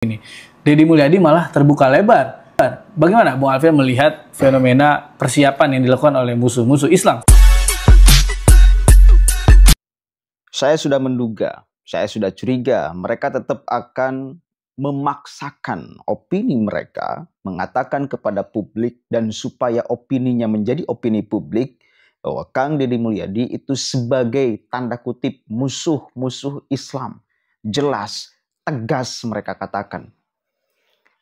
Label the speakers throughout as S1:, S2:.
S1: Ini Deddy Mulyadi malah terbuka lebar. Bagaimana Bung Alfian melihat fenomena persiapan yang dilakukan oleh musuh-musuh Islam?
S2: Saya sudah menduga, saya sudah curiga mereka tetap akan memaksakan opini mereka, mengatakan kepada publik dan supaya opininya menjadi opini publik bahwa Kang Deddy Mulyadi itu sebagai tanda kutip musuh-musuh Islam. Jelas, tegas mereka katakan.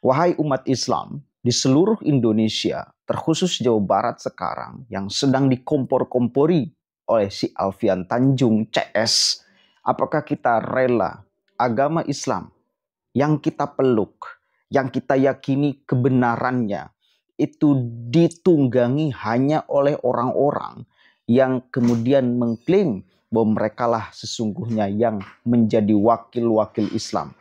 S2: Wahai umat Islam di seluruh Indonesia, terkhusus Jawa Barat sekarang yang sedang dikompor-kompori oleh si Alfian Tanjung CS, apakah kita rela agama Islam yang kita peluk, yang kita yakini kebenarannya, itu ditunggangi hanya oleh orang-orang yang kemudian mengklaim bahwa merekalah sesungguhnya yang menjadi wakil-wakil Islam.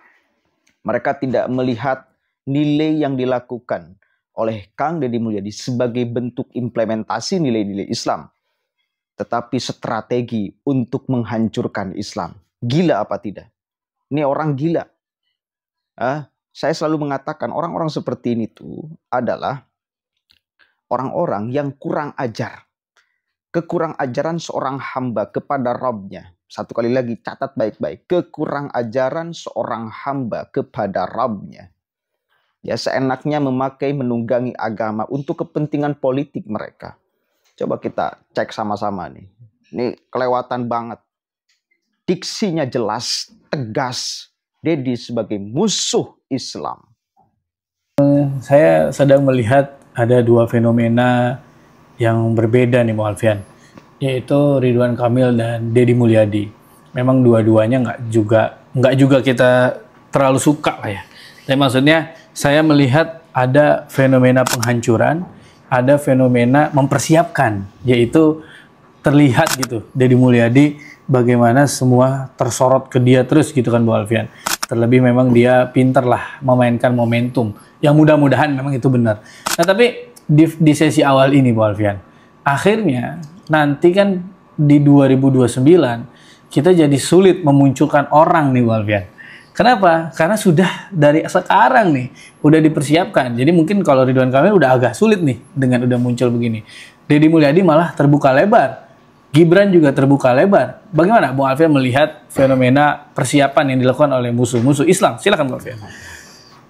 S2: Mereka tidak melihat nilai yang dilakukan oleh Kang Deddy Mulyadi sebagai bentuk implementasi nilai-nilai Islam, tetapi strategi untuk menghancurkan Islam. Gila apa tidak? Ini orang gila. Saya selalu mengatakan orang-orang seperti ini tuh adalah orang-orang yang kurang ajar. Kekurang ajaran seorang hamba kepada Rabb-nya. Satu kali lagi catat baik-baik. Kekurang ajaran seorang hamba kepada Rabb-nya. Ya, seenaknya memakai menunggangi agama untuk kepentingan politik mereka. Coba kita cek sama-sama nih. Ini kelewatan banget. Diksinya jelas, tegas. Deddy sebagai musuh Islam.
S1: Saya sedang melihat ada dua fenomena yang berbeda nih Bung Alfian, yaitu Ridwan Kamil dan Deddy Mulyadi. Memang dua-duanya nggak juga kita terlalu suka lah ya. Tapi maksudnya saya melihat ada fenomena penghancuran, ada fenomena mempersiapkan, yaitu terlihat gitu Deddy Mulyadi bagaimana semua tersorot ke dia terus gitu kan Bung Alfian. Terlebih memang dia pinter lah memainkan momentum, yang mudah-mudahan memang itu benar. Nah tapi di sesi awal ini Bung Alfian, akhirnya nanti kan di 2029 kita jadi sulit memunculkan orang nih Bung Alfian. Kenapa? Karena sudah dari sekarang nih udah dipersiapkan. Jadi mungkin kalau Ridwan Kamil udah agak sulit nih dengan udah muncul begini. Deddy Mulyadi malah terbuka lebar. Gibran juga terbuka lebar. Bagaimana Bung Alfian melihat fenomena persiapan yang dilakukan oleh musuh-musuh Islam? Silakan Bung Alfian.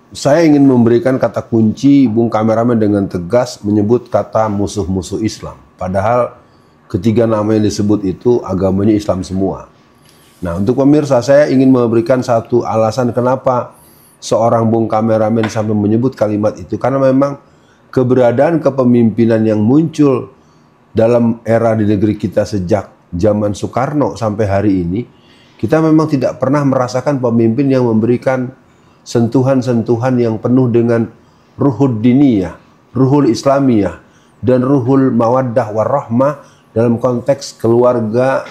S3: Saya ingin memberikan kata kunci Bung Kameramen dengan tegas menyebut kata musuh-musuh Islam. Padahal ketiga nama yang disebut itu agamanya Islam semua. Nah, untuk pemirsa saya ingin memberikan satu alasan kenapa seorang Bung Kameramen sampai menyebut kalimat itu. Karena memang keberadaan kepemimpinan yang muncul dalam era di negeri kita sejak zaman Soekarno sampai hari ini, kita memang tidak pernah merasakan pemimpin yang memberikan sentuhan-sentuhan yang penuh dengan ruhul diniyah, ruhul islamiyah, dan ruhul mawaddah warahmah dalam konteks keluarga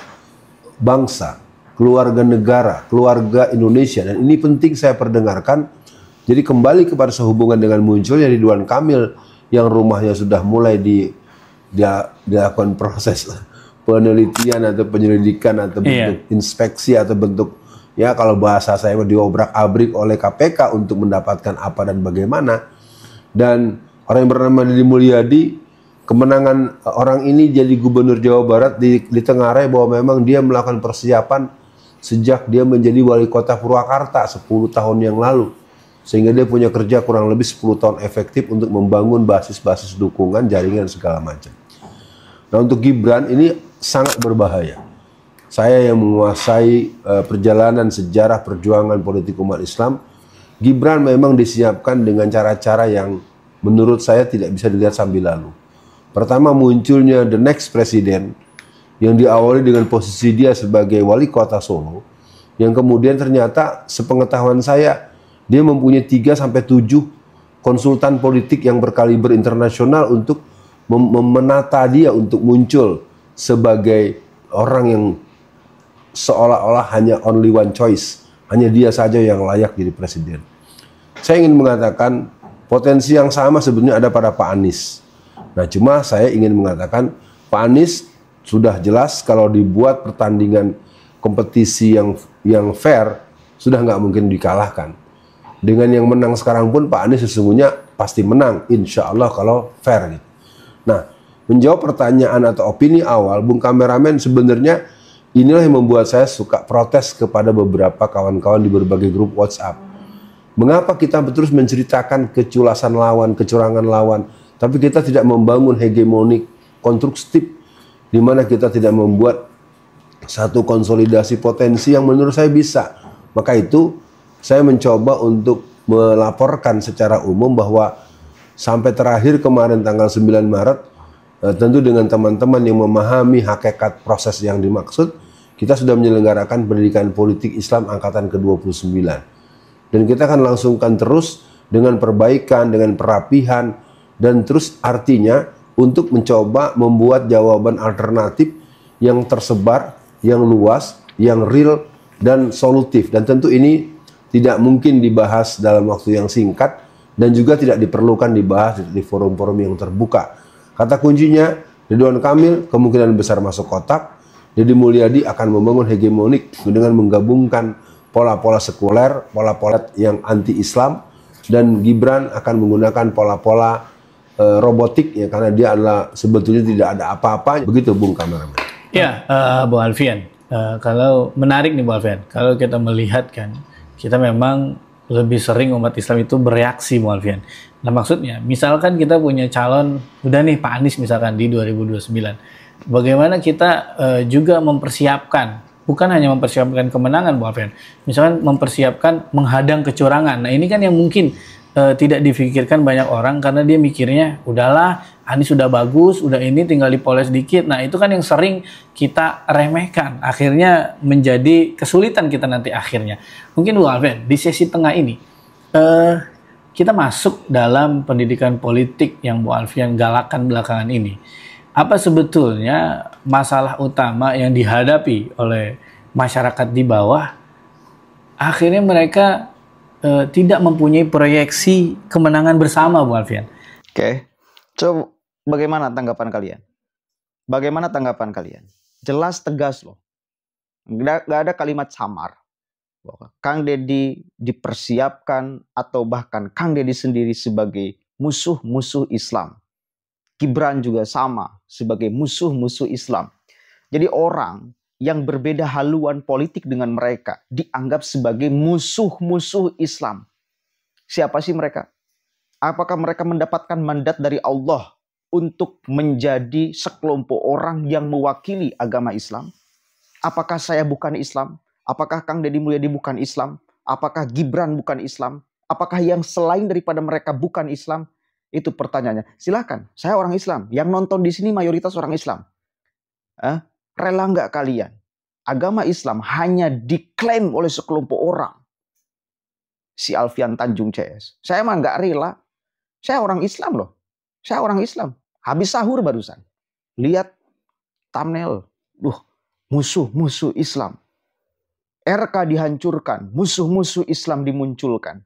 S3: bangsa, keluarga negara, keluarga Indonesia. Dan ini penting saya perdengarkan. Jadi kembali kepada sehubungan dengan munculnya Ridwan Kamil yang rumahnya sudah mulai dilakukan proses penelitian atau penyelidikan atau bentuk inspeksi atau bentuk, ya kalau bahasa saya diobrak-abrik oleh KPK untuk mendapatkan apa dan bagaimana. Dan orang yang bernama Deddy Mulyadi, kemenangan orang ini jadi gubernur Jawa Barat ditengarai bahwa memang dia melakukan persiapan sejak dia menjadi wali kota Purwakarta 10 tahun yang lalu. Sehingga dia punya kerja kurang lebih 10 tahun efektif untuk membangun basis-basis dukungan, jaringan segala macam. Nah, untuk Gibran ini sangat berbahaya. Saya yang menguasai perjalanan sejarah perjuangan politik umat Islam, Gibran memang disiapkan dengan cara-cara yang menurut saya tidak bisa dilihat sambil lalu. Pertama, munculnya the next president yang diawali dengan posisi dia sebagai wali kota Solo, yang kemudian ternyata sepengetahuan saya dia mempunyai 3-7 konsultan politik yang berkaliber internasional untuk menata dia untuk muncul sebagai orang yang seolah-olah hanya only one choice, hanya dia saja yang layak jadi presiden. Saya ingin mengatakan potensi yang sama sebenarnya ada pada Pak Anies. Nah, cuma saya ingin mengatakan Pak Anies sudah jelas kalau dibuat pertandingan kompetisi yang fair sudah nggak mungkin dikalahkan. Dengan yang menang sekarang pun Pak Anies sesungguhnya pasti menang, insya Allah kalau fair gitu. Nah, menjawab pertanyaan atau opini awal, Bung Kameramen, sebenarnya inilah yang membuat saya suka protes kepada beberapa kawan-kawan di berbagai grup WhatsApp. Mengapa kita terus menceritakan keculasan lawan, kecurangan lawan, tapi kita tidak membangun hegemonik konstruktif, di mana kita tidak membuat satu konsolidasi potensi yang menurut saya bisa. Maka itu saya mencoba untuk melaporkan secara umum bahwa sampai terakhir kemarin tanggal 9 Maret, tentu dengan teman-teman yang memahami hakikat proses yang dimaksud, kita sudah menyelenggarakan pendidikan politik Islam angkatan ke-29. Dan kita akan langsungkan terus dengan perbaikan, dengan perapihan, dan terus artinya untuk mencoba membuat jawaban alternatif yang tersebar, yang luas, yang real, dan solutif. Dan tentu ini tidak mungkin dibahas dalam waktu yang singkat dan juga tidak diperlukan dibahas di forum-forum yang terbuka. Kata kuncinya, Ridwan Kamil kemungkinan besar masuk kotak, Deddy Mulyadi akan membangun hegemonik dengan menggabungkan pola-pola sekuler, pola-pola yang anti-Islam, dan Gibran akan menggunakan pola-pola robotik ya, karena dia adalah sebetulnya tidak ada apa-apa. Begitu Bung Kameramen.
S1: Ya, Bu Alfian, kalau menarik nih Bu Alfian, kalau kita melihat kan, kita memang lebih sering umat Islam itu bereaksi, Bu Alfian. Nah maksudnya, misalkan kita punya calon, udah nih Pak Anies misalkan di 2029. Bagaimana kita juga mempersiapkan, bukan hanya mempersiapkan kemenangan, Bu Alfian. Misalkan mempersiapkan menghadang kecurangan. Nah ini kan yang mungkin tidak difikirkan banyak orang karena dia mikirnya, udahlah Anies sudah bagus, udah ini tinggal dipoles dikit. Nah itu kan yang sering kita remehkan, akhirnya menjadi kesulitan kita nanti akhirnya. Mungkin Bu Alfian di sesi tengah ini kita masuk dalam pendidikan politik yang Bu Alfian galakan belakangan ini. Apa sebetulnya masalah utama yang dihadapi oleh masyarakat di bawah? Akhirnya mereka tidak mempunyai proyeksi kemenangan bersama, Bu Alfian.
S2: Oke, coba bagaimana tanggapan kalian? Bagaimana tanggapan kalian? Jelas tegas loh. Nggak ada kalimat samar. Kang Deddy dipersiapkan atau bahkan Kang Deddy sendiri sebagai musuh-musuh Islam. Gibran juga sama sebagai musuh-musuh Islam. Jadi orang yang berbeda haluan politik dengan mereka dianggap sebagai musuh-musuh Islam. Siapa sih mereka? Apakah mereka mendapatkan mandat dari Allah untuk menjadi sekelompok orang yang mewakili agama Islam? Apakah saya bukan Islam? Apakah Kang Deddy Mulyadi bukan Islam? Apakah Gibran bukan Islam? Apakah yang selain daripada mereka bukan Islam? Itu pertanyaannya. Silakan, saya orang Islam. Yang nonton di sini mayoritas orang Islam. Rela nggak kalian? Agama Islam hanya diklaim oleh sekelompok orang. Si Alfian Tanjung CS. Saya mah nggak rela. Saya orang Islam loh. Saya orang Islam. Habis sahur barusan. Lihat thumbnail. Musuh-musuh Islam. RK dihancurkan. Musuh-musuh Islam dimunculkan.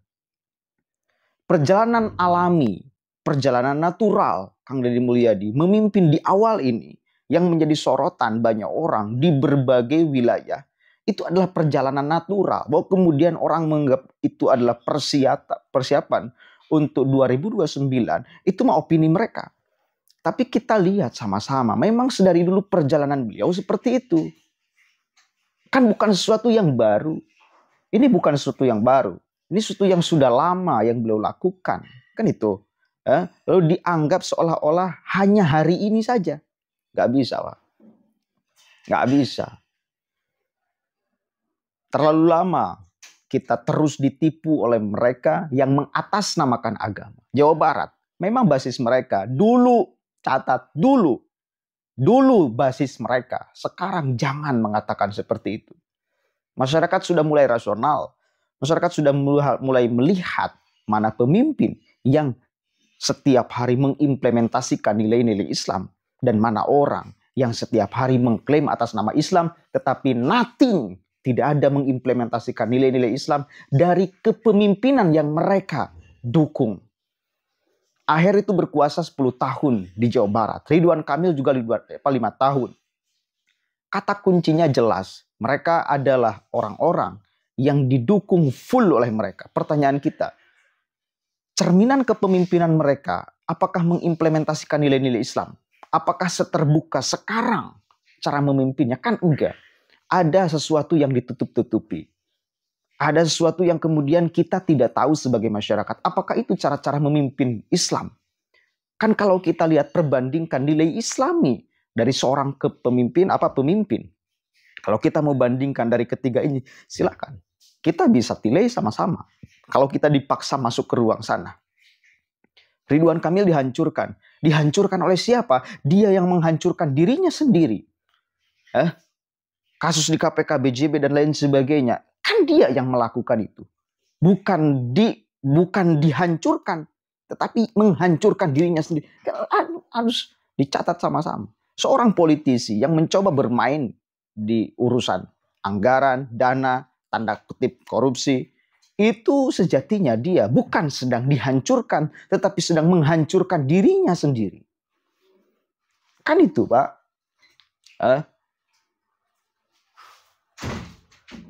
S2: Perjalanan alami. Perjalanan natural. Kang Deddy Mulyadi memimpin di awal ini. Yang menjadi sorotan banyak orang di berbagai wilayah, itu adalah perjalanan natural. Bahwa kemudian orang menganggap itu adalah persiapan untuk 2029, itu mah opini mereka. Tapi kita lihat sama-sama, memang sedari dulu perjalanan beliau seperti itu. Kan bukan sesuatu yang baru. Ini bukan sesuatu yang baru. Ini sesuatu yang sudah lama yang beliau lakukan. Kan itu. Lalu dianggap seolah-olah hanya hari ini saja. Gak bisa, Pak. Gak bisa. Terlalu lama kita terus ditipu oleh mereka yang mengatasnamakan agama. Jawa Barat, memang basis mereka. Dulu, catat, dulu basis mereka. Sekarang jangan mengatakan seperti itu. Masyarakat sudah mulai rasional. Masyarakat sudah mulai melihat mana pemimpin yang setiap hari mengimplementasikan nilai-nilai Islam. Dan mana orang yang setiap hari mengklaim atas nama Islam, tetapi nothing, tidak ada mengimplementasikan nilai-nilai Islam dari kepemimpinan yang mereka dukung. Aher itu berkuasa 10 tahun di Jawa Barat. Ridwan Kamil juga 5 tahun. Kata kuncinya jelas, mereka adalah orang-orang yang didukung full oleh mereka. Pertanyaan kita, cerminan kepemimpinan mereka, apakah mengimplementasikan nilai-nilai Islam? Apakah seterbuka sekarang cara memimpinnya? Kan enggak. Ada sesuatu yang ditutup-tutupi. Ada sesuatu yang kemudian kita tidak tahu sebagai masyarakat. Apakah itu cara-cara memimpin Islam? Kan kalau kita lihat perbandingkan nilai Islami dari seorang pemimpin. Kalau kita mau bandingkan dari ketiga ini, silakan. Kita bisa delay sama-sama. Kalau kita dipaksa masuk ke ruang sana. Ridwan Kamil dihancurkan. Dihancurkan oleh siapa? Dia yang menghancurkan dirinya sendiri. Kasus di KPK, BJB dan lain sebagainya. Kan dia yang melakukan itu. Bukan dihancurkan, tetapi menghancurkan dirinya sendiri. Harus dicatat sama-sama. Seorang politisi yang mencoba bermain di urusan anggaran, dana, tanda kutip korupsi, itu sejatinya dia bukan sedang dihancurkan, tetapi sedang menghancurkan dirinya sendiri. Kan itu, Pak.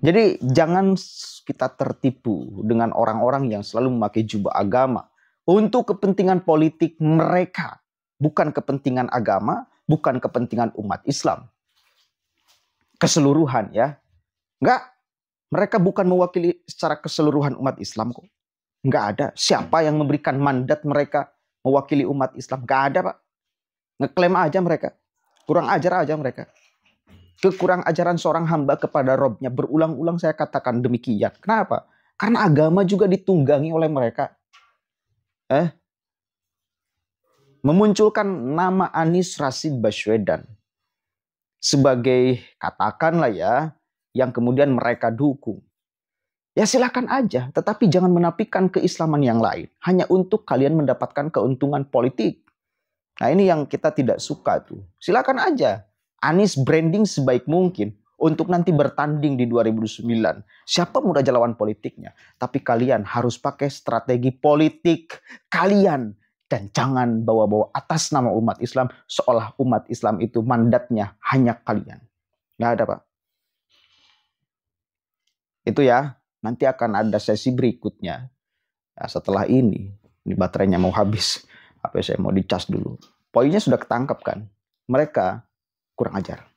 S2: Jadi jangan kita tertipu dengan orang-orang yang selalu memakai jubah agama untuk kepentingan politik mereka. Bukan kepentingan agama, bukan kepentingan umat Islam. Keseluruhan ya. Enggak, mereka bukan mewakili secara keseluruhan umat Islam kok. Enggak ada. Siapa yang memberikan mandat mereka mewakili umat Islam? Enggak ada, Pak. Ngeklaim aja mereka. Kurang ajar aja mereka. Kekurang ajaran seorang hamba kepada Robnya berulang-ulang saya katakan demikian. Kenapa? Karena agama juga ditunggangi oleh mereka. Memunculkan nama Anies Rashid Baswedan sebagai katakanlah ya yang kemudian mereka dukung. Ya silakan aja, tetapi jangan menafikan keislaman yang lain hanya untuk kalian mendapatkan keuntungan politik. Nah ini yang kita tidak suka tuh. Silakan aja Anies branding sebaik mungkin untuk nanti bertanding di 2009. Siapa muda lawan politiknya, tapi kalian harus pakai strategi politik kalian. Dan jangan bawa-bawa atas nama umat Islam seolah umat Islam itu mandatnya hanya kalian. Nggak ada, Pak. Itu ya, nanti akan ada sesi berikutnya. Ya, setelah ini baterainya mau habis. HP saya mau dicas dulu. Poinnya sudah ketangkap kan? Mereka kurang ajar.